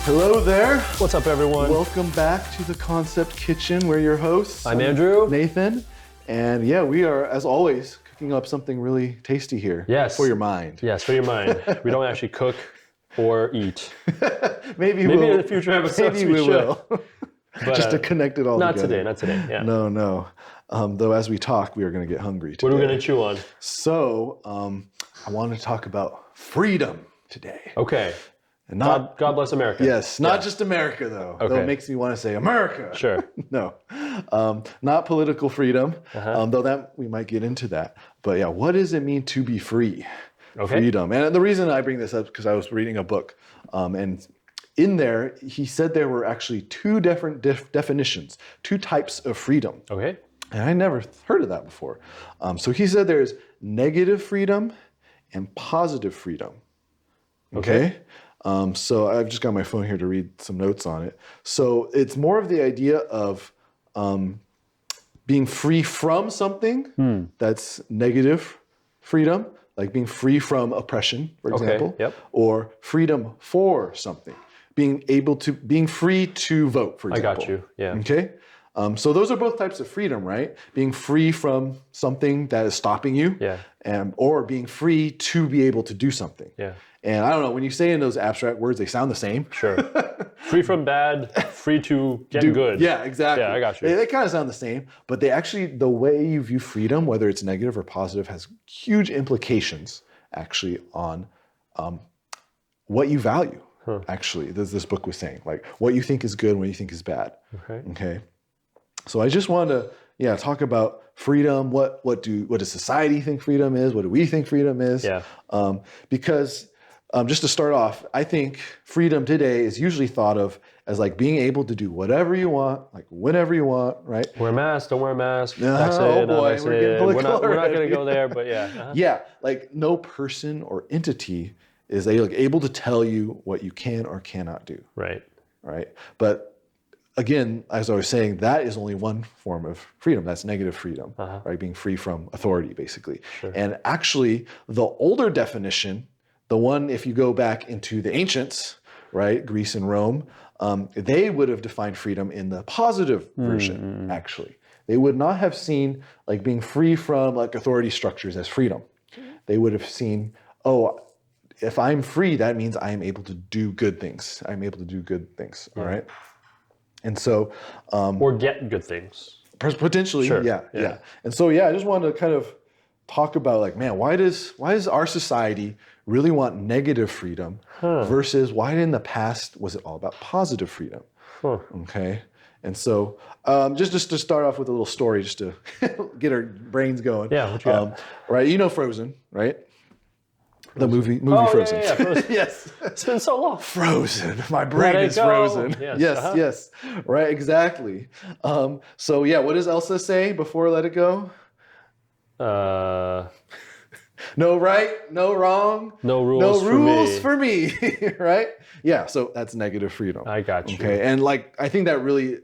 Hello there. What's up, everyone? Welcome back to the Concept Kitchen. We're your hosts. I'm Andrew. Nathan. And yeah, we are, as always, cooking up something really tasty here. Yes. For your mind. Yes, for your mind. We don't actually cook or eat. Maybe in the future episodes Maybe we will. But, Just to connect it all together. Not today, yeah. No. Though as we talk, we are going to get hungry today. What are we going to chew on? So, I want to talk about freedom today. Okay. And not, God bless America. Yes, not just America, though. Okay. Though it makes me want to say America. Sure. No, not political freedom, though that we might get into that. But yeah, what does it mean to be free? Okay. Freedom. And the reason I bring this up is because I was reading a book, and in there, he said there were actually two different definitions, two types of freedom. Okay. And I never heard of that before. So he said there's negative freedom and positive freedom. Okay. So I've just got my phone here to read some notes on it. So it's more of the idea of being free from something that's negative freedom, like being free from oppression, for example, or freedom for something, being free to vote, for example. I got you, yeah. Okay. So those are both types of freedom, right? Being free from something that is stopping you, or being free to be able to do something. Yeah. And I don't know, when you say in those abstract words, they sound the same. Sure. Free from bad, free to get good. Yeah, exactly. Yeah, I got you. They kind of sound the same, but they actually, the way you view freedom, whether it's negative or positive, has huge implications actually on what you value. Actually, this book was saying, like what you think is good and what you think is bad. Okay. So I just wanted to, talk about freedom. What does society think freedom is? What do we think freedom is? Yeah. Because just to start off, I think freedom today is usually thought of as like being able to do whatever you want, like whenever you want, right? Wear a mask, don't wear a mask. Oh boy, we're getting political We're not already. going to go there, but yeah. Yeah, like no person or entity is able to tell you what you can or cannot do. Right. But again, as I was saying, that is only one form of freedom. That's negative freedom, right? Being free from authority, basically. Sure. And actually, the older definition, the one if you go back into the ancients, right, Greece and Rome, they would have defined freedom in the positive version, actually. They would not have seen like being free from like authority structures as freedom. They would have seen, if I'm free, that means I am able to do good things. I'm able to do good things, all right? And so, or get good things. Potentially, yeah. And so, I just wanted to kind of talk about like, man, why does our society really want negative freedom versus why in the past was it all about positive freedom? Okay. And so, just to start off with a little story, just to get our brains going. Yeah, what you got? Right, you know Frozen, right? The movie Frozen. Yeah, Frozen. Yes. It's been so long. Frozen. My brain is frozen. Yes. Yes. Right, exactly. So what does Elsa say before Let It Go? No right, no wrong. No rules, for me. Right? Yeah, so that's negative freedom. I got you. Okay, and like I think that really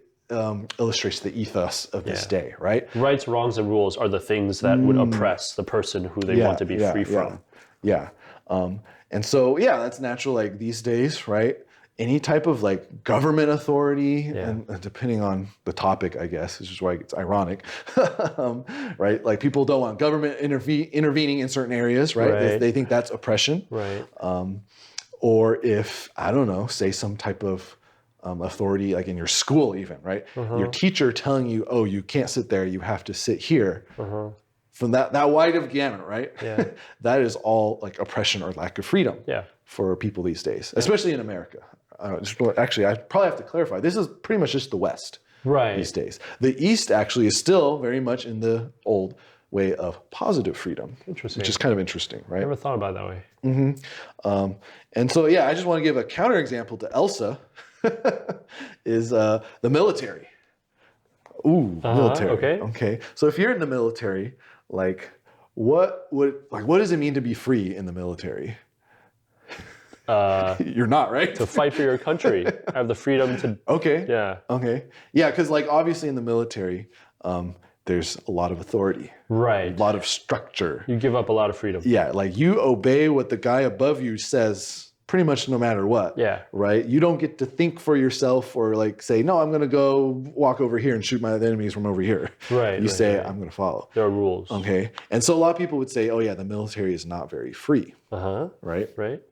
illustrates the ethos of this day, right? Rights, wrongs, and rules are the things that would oppress the person who they want to be free from. Yeah. And so, that's natural, like these days, right? Any type of like government authority, and depending on the topic, I guess, which is why it's ironic, right? Like people don't want government intervening in certain areas, right? They think that's oppression. Right. Or if, I don't know, say some type of authority, like in your school even, right? Your teacher telling you, oh, you can't sit there, you have to sit here. From that wide of gamut, right? Yeah. That is all like oppression or lack of freedom for people these days, especially in America. Actually, I probably have to clarify. This is pretty much just the West these days. The East actually is still very much in the old way of positive freedom. Interesting. Which is kind of interesting, right? Never thought about it that way. And so, I just want to give a counterexample to Elsa is the military. Ooh, military. Okay. So if you're in the military, like what does it mean to be free in the military? You're not, right? To fight for your country. Have the freedom to... Okay. Yeah. Okay. Yeah, because like obviously in the military, there's a lot of authority. Right. A lot of structure. You give up a lot of freedom. Yeah, like you obey what the guy above you says pretty much no matter what. Yeah. Right? You don't get to think for yourself or like say, no, I'm going to go walk over here and shoot my enemies from over here. Right. You say, I'm going to follow. There are rules. Okay. And so a lot of people would say, oh yeah, the military is not very free. Right? Right.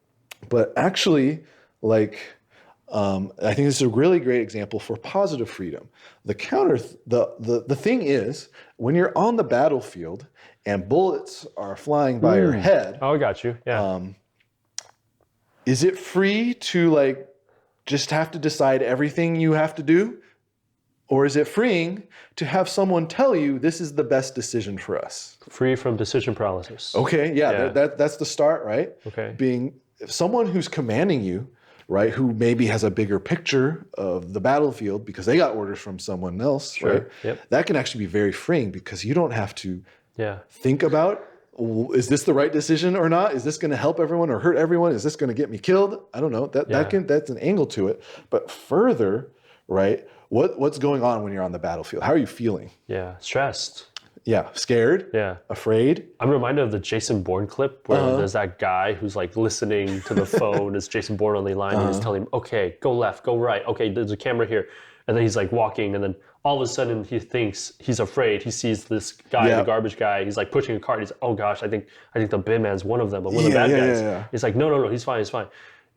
But actually, like, I think this is a really great example for positive freedom. The thing is, when you're on the battlefield and bullets are flying by your head. Oh, I got you. Yeah. Is it free to like just have to decide everything you have to do? Or is it freeing to have someone tell you this is the best decision for us? Free from decision paralysis. Okay, yeah. That's the start, right? Okay. Being someone who's commanding you, right, who maybe has a bigger picture of the battlefield because they got orders from someone else, right? Yep. That can actually be very freeing because you don't have to think about, is this the right decision or not? Is this going to help everyone or hurt everyone? Is this going to get me killed? I don't know. That's an angle to it. But further, right, what's going on when you're on the battlefield? How are you feeling? Yeah. Stressed. Yeah, scared. Yeah. Afraid. I'm reminded of the Jason Bourne clip where there's that guy who's like listening to the phone as Jason Bourne on the line and he's telling him, okay, go left, go right. Okay, there's a camera here. And then he's like walking and then all of a sudden he thinks he's afraid. He sees this guy, the garbage guy. He's like pushing a cart. He's like, oh gosh, I think the bin man's one of them, but one of the bad guys. He's like, no, he's fine.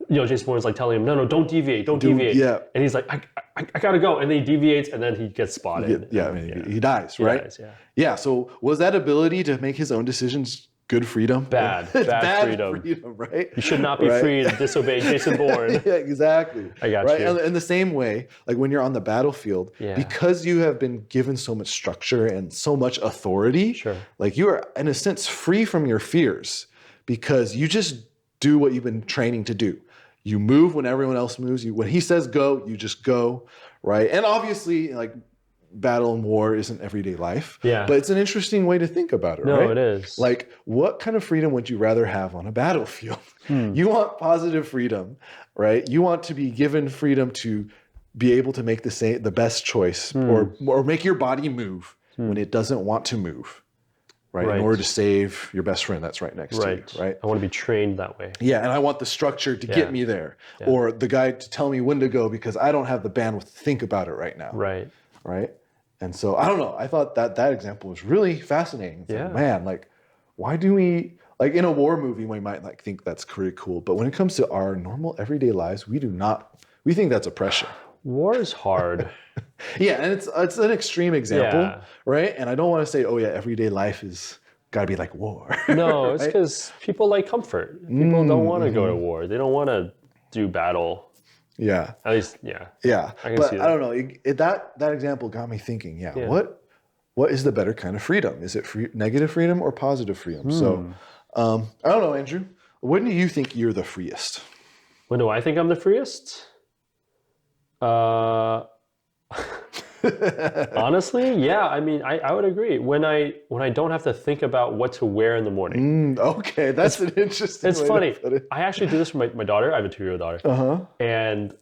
You know, Jason Bourne's like telling him, no, don't deviate. Yeah. And he's like, I gotta go. And then he deviates and then he gets spotted. He dies, right? He dies, yeah. So was that ability to make his own decisions good freedom? Bad freedom, right? You should not be free to disobey Jason Bourne. Yeah, exactly. I got you. And in the same way, like when you're on the battlefield, because you have been given so much structure and so much authority, like you are in a sense free from your fears because you just do what you've been training to do. You move when everyone else moves. When he says go, you just go, right? And obviously, like battle and war isn't everyday life. Yeah. But it's an interesting way to think about it, right? No, it is. Like, what kind of freedom would you rather have on a battlefield? You want positive freedom, right? You want to be given freedom to be able to make the best choice or make your body move when it doesn't want to move. Right? In order to save your best friend that's right next to you, right? I want to be trained that way. Yeah, and I want the structure to get me there. Or the guy to tell me when to go because I don't have the bandwidth to think about it right now. Right? And so, I don't know. I thought that example was really fascinating. It's like, man, like, why do we, like in a war movie, we might like think that's pretty cool. But when it comes to our normal everyday lives, we think that's oppression. War is hard. Yeah, and it's an extreme example, right? And I don't want to say, oh yeah, everyday life is got to be like war. No, right? it's because people like comfort. People don't want to go to war. They don't want to do battle. Yeah. At least, Yeah. I can see that. I don't know. That example got me thinking. What is the better kind of freedom? Is it negative freedom or positive freedom? So, I don't know, Andrew. When do you think you're the freest? When do I think I'm the freest? Honestly, yeah. I mean, I would agree. When I don't have to think about what to wear in the morning. Okay, that's an interesting. It's funny. I actually do this for my daughter. I have a 2-year-old daughter, and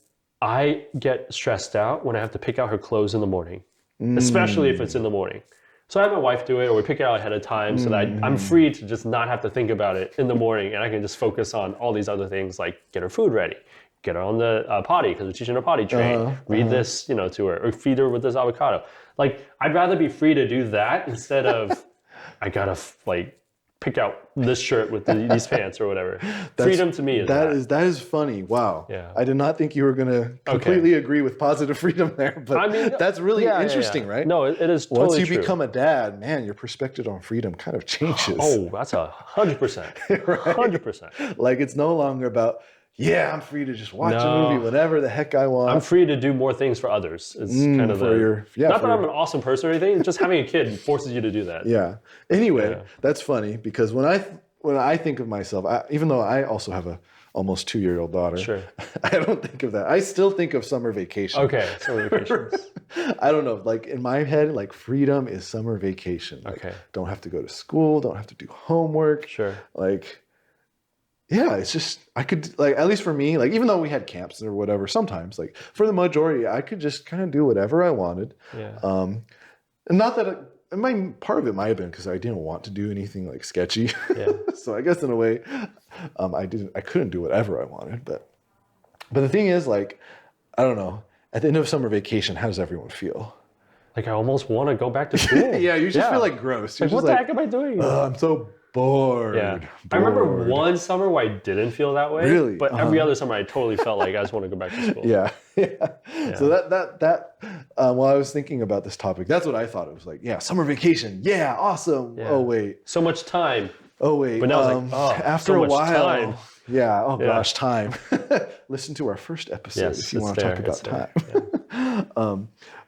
I get stressed out when I have to pick out her clothes in the morning, especially if it's in the morning. So I have my wife do it, or we pick it out ahead of time, so that I'm free to just not have to think about it in the morning, and I can just focus on all these other things like get her food ready. Get her on the potty because we're teaching her potty train. Read this, to her, or feed her with this avocado. Like, I'd rather be free to do that instead of I gotta pick out this shirt with these pants or whatever. Freedom to me is that is funny. Wow. Yeah. I did not think you were gonna completely agree with positive freedom there, but I mean, that's really interesting, right? No, it is totally Once you true. become a dad, man, your perspective on freedom kind of changes. Oh, that's 100%. 100%. Like, it's no longer about, I'm free to just watch a movie whenever the heck I want. I'm free to do more things for others. It's kind of not that I'm an awesome person or anything. Just having a kid forces you to do that. Yeah. Anyway, that's funny because when I think of myself, even though I also have a almost 2-year-old daughter, I don't think of that. I still think of summer vacation. Okay, summer vacations. I don't know. Like in my head, like freedom is summer vacation. Like, don't have to go to school. Don't have to do homework. Like. Yeah, it's just, I could, like, at least for me, like, even though we had camps or whatever, sometimes, like, for the majority, I could just kind of do whatever I wanted. And not that part of it might have been because I didn't want to do anything like sketchy. Yeah. So I guess in a way, I couldn't do whatever I wanted. But the thing is, like, I don't know. At the end of summer vacation, how does everyone feel? Like I almost want to go back to school. Yeah, you just feel like gross. You're Like, what the heck am I doing? I'm so bored. Yeah. I remember one summer where I didn't feel that way. Really? But every other summer I totally felt like I just want to go back to school. Yeah. So while I was thinking about this topic, that's what I thought. It was like, yeah, summer vacation. Yeah, awesome. Yeah. Oh, wait. So much time. Oh, wait. But now it's like, after so a much while. time. Yeah. Oh, gosh, time. Listen to our first episode if you want to talk about time. Yeah.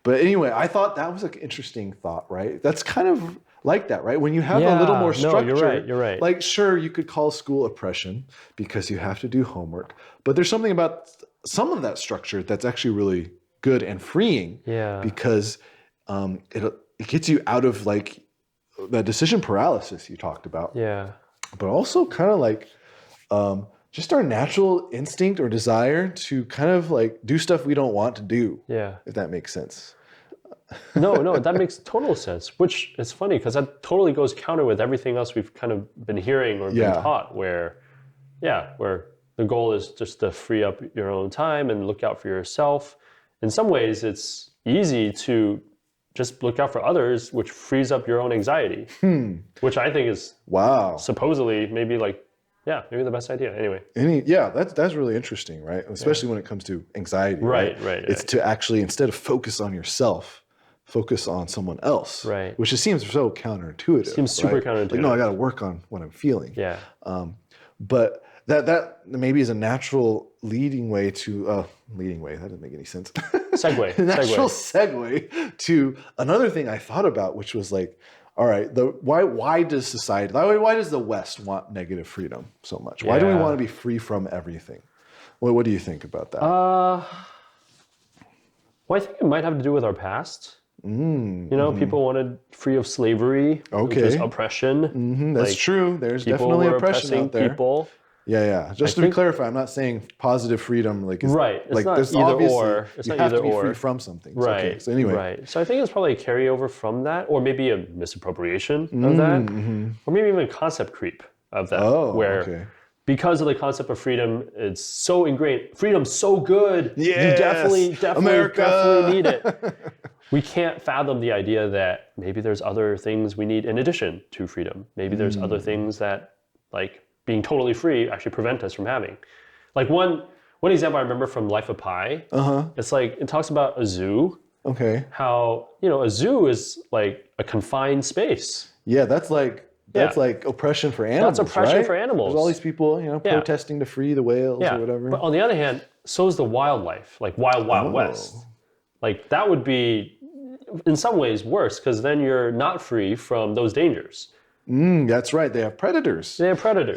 But anyway, I thought that was an interesting thought, right? That's kind of like that, right? When you have a little more structure. No, you're right. Like, sure, you could call school oppression because you have to do homework, but there's something about some of that structure that's actually really good and freeing. Yeah. Because it gets you out of like that decision paralysis you talked about. Yeah. But also kind of like just our natural instinct or desire to kind of like do stuff we don't want to do. Yeah. If that makes sense. No, that makes total sense. Which is funny because that totally goes counter with everything else we've kind of been hearing or been taught where the goal is just to free up your own time and look out for yourself. In some ways, it's easy to just look out for others, which frees up your own anxiety, which I think is supposedly maybe maybe the best idea. Anyway. That's really interesting, right? Especially when it comes to anxiety. Right. It's to actually, instead of focus on yourself, focus on someone else. Right. Which just seems so counterintuitive. Seems super counterintuitive. Like, no, I got to work on what I'm feeling. Yeah. But that maybe is a natural leading way to that doesn't make any sense. Segue. Natural segue to another thing I thought about, which was like, all right, why does society, why does the West want negative freedom so much? Why do we want to be free from everything? What do you think about that? Well, I think it might have to do with our past. People wanted free of slavery, which is oppression. That's true. There's definitely oppression out there. People. Yeah. Just to be clarified, I'm not saying positive freedom It's not there's either obviously or. It's you not have either to be or. free from something. Right. Okay. So anyway. Right. So I think it's probably a carryover from that, or maybe a misappropriation of that, or maybe even a concept creep of that, because of the concept of freedom, it's so ingrained. Freedom's so good. Yes, you America. definitely need it. We can't fathom the idea that maybe there's other things we need in addition to freedom. Maybe there's other things that, like being totally free, actually prevent us from having. Like one example I remember from Life of Pi. It's like it talks about a zoo. Okay. How a zoo is like a confined space. Yeah, that's like oppression for animals. That's oppression right? for animals. There's all these people, protesting to free the whales or whatever. But on the other hand, so is the wildlife, like Wild West. Like that would be, in some ways, worse because then you're not free from those dangers. That's right. They have predators. In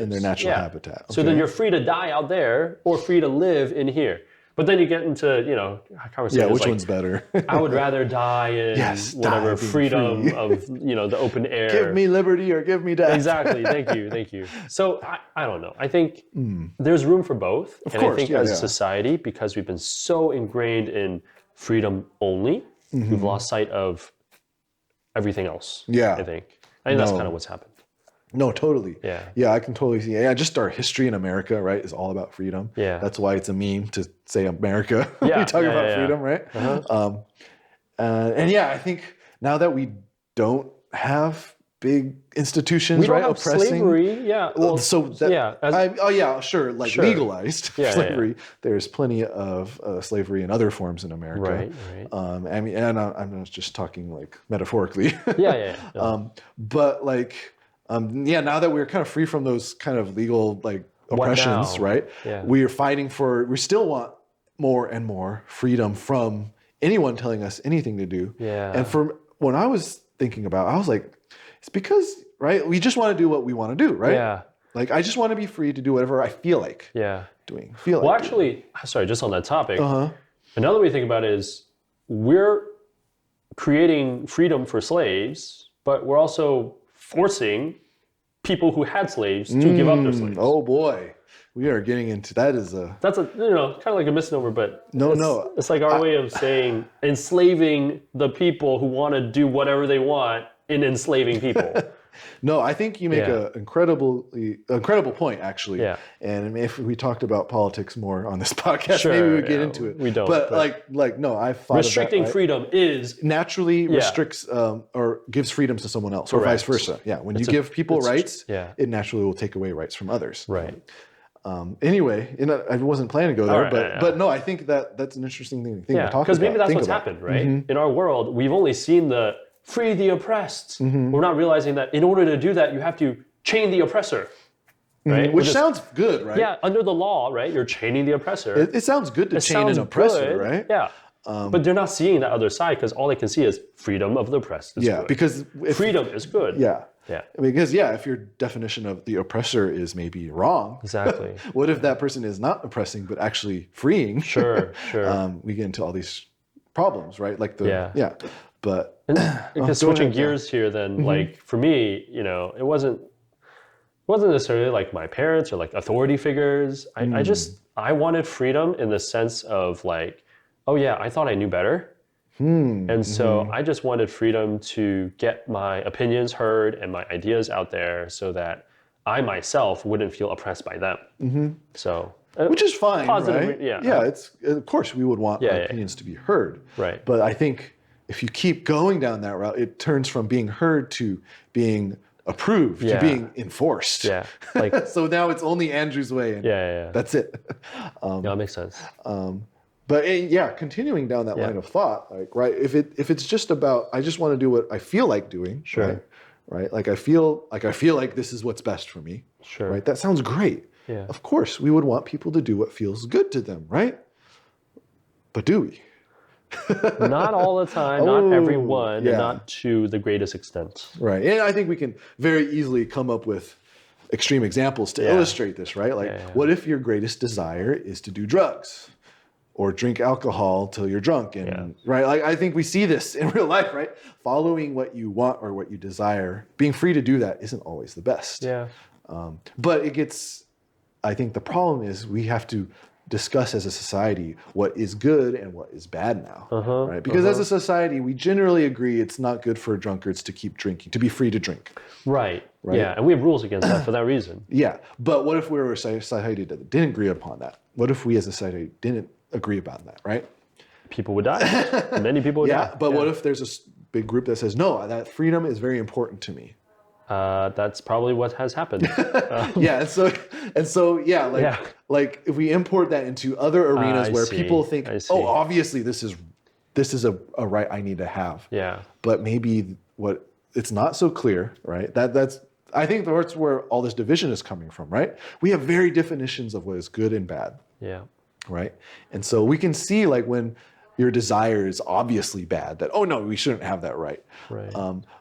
their natural habitat. Okay. So then you're free to die out there or free to live in here. But then you get into, conversations. Yeah, which one's better? I would rather die in freedom of, the open air. Give me liberty or give me death. Exactly. Thank you. So I don't know. I think there's room for both. Of course, I think as a society, because we've been so ingrained in freedom only, we've lost sight of everything else. Yeah. I think that's kind of what's happened. No, totally. Yeah. I can totally see. Yeah, just our history in America, right, is all about freedom. Yeah. That's why it's a meme to say America when we talk about freedom, right? I think now that we don't have big institutions, we don't have oppressing slavery. Yeah. Well, legalized slavery. There's plenty of slavery and other forms in America. Right. And I'm not just talking like metaphorically. But now that we're kind of free from those kind of legal oppressions, right? Yeah. We still want more and more freedom from anyone telling us anything to do. Yeah. And when I was thinking about, I was like, it's because, right, we just want to do what we want to do, right? Yeah. Like, I just want to be free to do whatever I feel like doing. Sorry, just on that topic, another way to think about it is we're creating freedom for slaves, but we're also forcing people who had slaves to give up their slaves. Oh boy, we are getting into that's kind of like a misnomer, but it's like our way of saying enslaving the people who want to do whatever they want in enslaving people. No, I think you make an incredible point, actually. Yeah. And if we talked about politics more on this podcast, Sure, maybe we would get yeah, into it. we don't, But, but- no, I've thought Restricting of that, right? freedom is Naturally restricts or gives freedoms to someone else, or Correct. vice versa. Yeah, when you give people rights, yeah. it naturally will take away rights from others. right. Anyway, I wasn't planning to go there, right, but no, I think that's an interesting thing to think Yeah, about. because maybe that's think what's about. happened, right? In our world, we've only seen the free the oppressed. We're not realizing that in order to do that, you have to chain the oppressor, right? Which sounds good, right? Yeah, under the law, right? You're chaining the oppressor. It sounds good to chain sounds an oppressor, good, right? Yeah. But they're not seeing that other side because all they can see is freedom of the oppressed is good. Because if, freedom is good. yeah. Yeah. Because if your definition of the oppressor is maybe wrong, Exactly. what if that person is not oppressing but actually freeing? Sure. We get into all these problems, right? Like but Because switching gears here, then like for me, it wasn't necessarily like my parents or like authority figures. I wanted freedom in the sense of like, oh yeah, I thought I knew better. And so I just wanted freedom to get my opinions heard and my ideas out there so that I myself wouldn't feel oppressed by them. So, which is fine, positive, right? yeah. It's of course we would want our opinions to be heard, Right. But I think if you keep going down that route, it turns from being heard to being approved to being enforced. Yeah. Like, So now it's only Andrew's way, and that's it. that makes sense. But continuing down that line of thought, like if it's just about I just want to do what I feel like doing, Sure. right? Like I feel like this is what's best for me, Sure. right? That sounds great. Yeah. Of course, we would want people to do what feels good to them, right? But do we? Not all the time, not everyone, yeah. and not to the greatest extent. Right. And I think we can very easily come up with extreme examples to illustrate this, right? Like, what if your greatest desire is to do drugs or drink alcohol till you're drunk? And right, like I think we see this in real life, right? Following what you want or what you desire, being free to do that isn't always the best. Yeah. But it gets, I think the problem is we have to discuss as a society what is good and what is bad now, right? Because as a society, we generally agree it's not good for drunkards to keep drinking, to be free to drink. Right. Yeah, and we have rules against that for that reason. Yeah, but what if we were a society that didn't agree upon that? What if we as a society didn't agree about that, right? People would die. Many people would die. But what if there's a big group that says, no, that freedom is very important to me? That's probably what has happened. Like if we import that into other arenas where people think, oh, obviously this is a right I need to have. Yeah. But maybe it's not so clear, right? I think that's where all this division is coming from, right? We have very definitions of what is good and bad. Yeah. Right? And so we can see like when your desire is obviously bad, that, oh no, we shouldn't have that right. Right.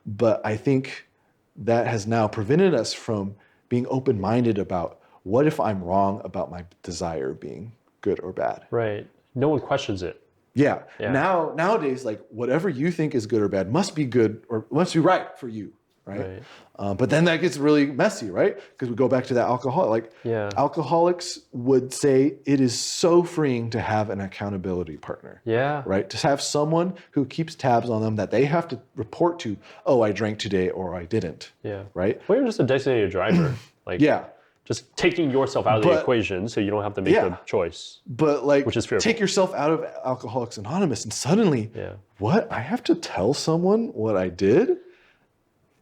But I think that has now prevented us from being open-minded about what if I'm wrong about my desire being good or bad. Right. No one questions it. Yeah. Nowadays, like whatever you think is good or bad must be good or must be right for you. Right. But then that gets really messy, right? Because we go back to that alcoholic. Alcoholics would say it is so freeing to have an accountability partner. Yeah. Right. To have someone who keeps tabs on them that they have to report to. Oh, I drank today or I didn't. Yeah. Right. Well, you're just a designated driver. Like. Just taking yourself out of the equation so you don't have to make the choice. But like, which is fearful. Take yourself out of Alcoholics Anonymous and suddenly, what? I have to tell someone what I did?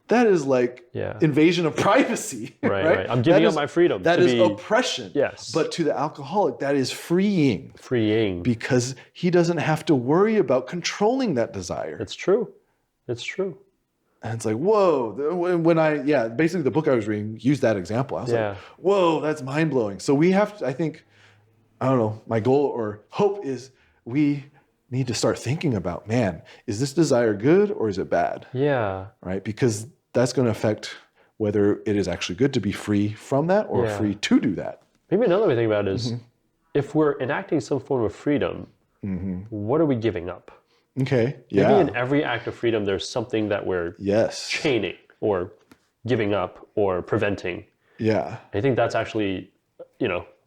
That is like invasion of privacy. Right? I'm giving up my freedom. That is oppression. Yes. But to the alcoholic, that is freeing. Freeing. Because he doesn't have to worry about controlling that desire. It's true. It's true. And it's like, whoa. When basically the book I was reading used that example. I was like, whoa, that's mind blowing. So we have to, I think, I don't know, my goal or hope is we need to start thinking about, man, is this desire good or is it bad? Yeah. Right? Because that's going to affect whether it is actually good to be free from that or free to do that. Maybe another way to think about it is if we're enacting some form of freedom, what are we giving up? Okay. Maybe in every act of freedom, there's something that we're chaining or giving up or preventing. Yeah. I think that's actually,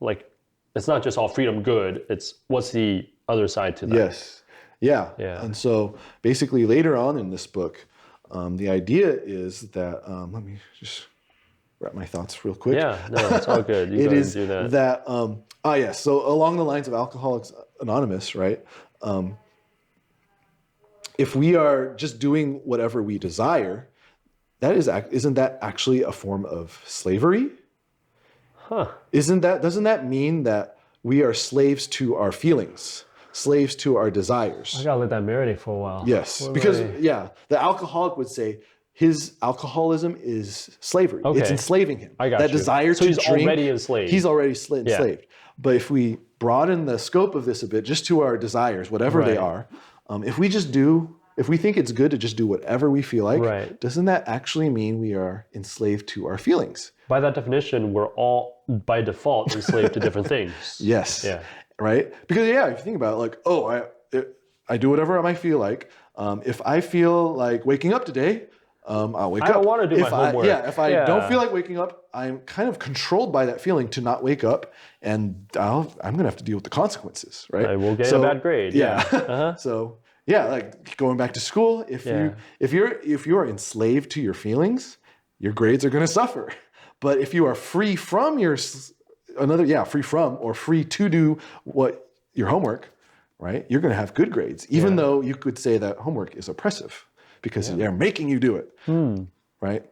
like, it's not just all freedom good. It's what's the other side to that. Yes. Yeah. And so basically later on in this book, The idea is that, let me just wrap my thoughts real quick. Yeah, no, it's all good. You It go ahead is and do that. that, so along the lines of Alcoholics Anonymous, right? If we are just doing whatever we desire, isn't that actually a form of slavery? Huh. Doesn't that mean that we are slaves to our feelings, slaves to our desires? I gotta let that marinate for a while. Yes, because the alcoholic would say his alcoholism is slavery. Okay. It's enslaving him. I got that you. desire So to he's drink. already enslaved. He's already enslaved. But if we broaden the scope of this a bit, just to our desires, whatever they are, if we think it's good to just do whatever we feel like, doesn't that actually mean we are enslaved to our feelings? By that definition, we're all by default enslaved to different things. Yes. Yeah. Right? Because if you think about it, like, I do whatever I might feel like. If I feel like waking up today, I'll wake up. I don't want to do my homework. If I don't feel like waking up, I'm kind of controlled by that feeling to not wake up, and I'm going to have to deal with the consequences, right? I will get a bad grade. Yeah. So like going back to school, if you are enslaved to your feelings, your grades are going to suffer. But if you are free from free to do what your homework, right? You're going to have good grades, even though you could say that homework is oppressive because they're making you do it, right?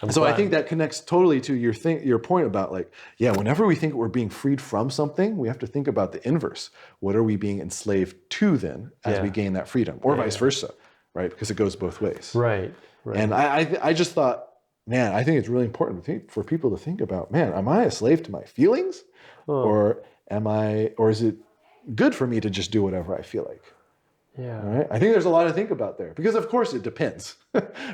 I think that connects totally to your point about whenever we think we're being freed from something, we have to think about the inverse. What are we being enslaved to then as we gain that freedom, or vice versa, right? Because it goes both ways. Right. And I just thought, man, I think it's really important for people to think about, man, am I a slave to my feelings, or is it good for me to just do whatever I feel like? Yeah. Right? I think there's a lot to think about there, because of course it depends,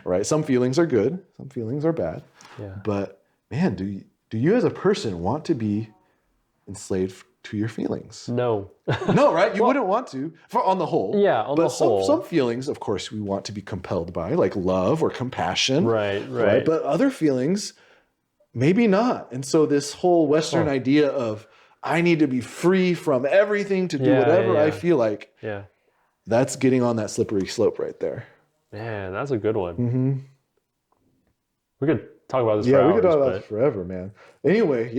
right? Some feelings are good, some feelings are bad. Yeah. But man, do you as a person want to be enslaved to your feelings? No. No, right? You wouldn't want to, on the whole. Yeah, on the whole. Some feelings, of course, we want to be compelled by, like love or compassion. Right. But other feelings, maybe not. And so this whole Western idea of, I need to be free from everything to do whatever I feel like. Yeah. That's getting on that slippery slope right there. Man, that's a good one. Mm-hmm. We could talk about this for hours. Yeah, we could talk about this forever, man. Anyway,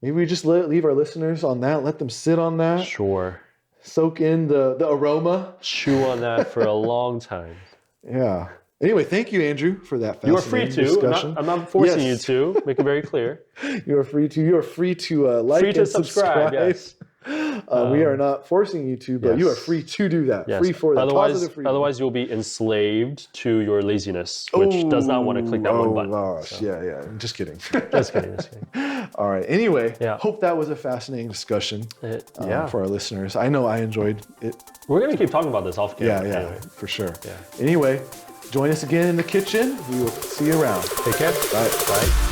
maybe we just leave our listeners on that. Let them sit on that. Sure. Soak in the aroma. Chew on that for a long time. Yeah. Anyway, thank you, Andrew, for that fascinating discussion. I'm not forcing you to. Make it very clear. You are free to like and subscribe. Yes. We are not forcing you to, but you are free to do that. Yes. Free for that positive freedom. Otherwise, you'll be enslaved to your laziness, which does not want to click that one button. Oh, gosh. So. Yeah. Just kidding. Just kidding. All right. Anyway, hope that was a fascinating discussion for our listeners. I know I enjoyed it. We're going to keep talking about this off camera. Yeah, anyway. For sure. Yeah. Anyway, join us again in the kitchen. We will see you around. Take care. Bye. Bye.